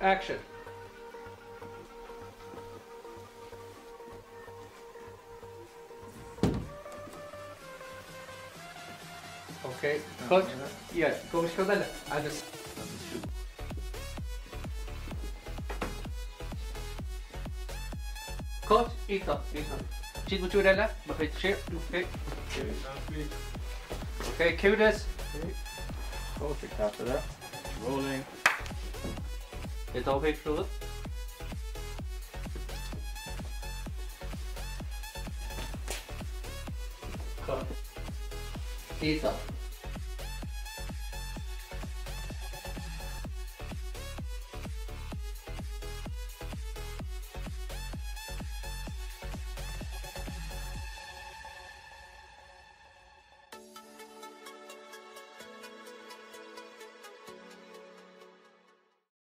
Action. Okay, cut. Yeah, go scodella. Agus. Cut. Ito. Chid mo chudella. Bakit share. Okay. Okay, cue this. Perfect after that. Rolling. It's all way through it. Cut. Ito.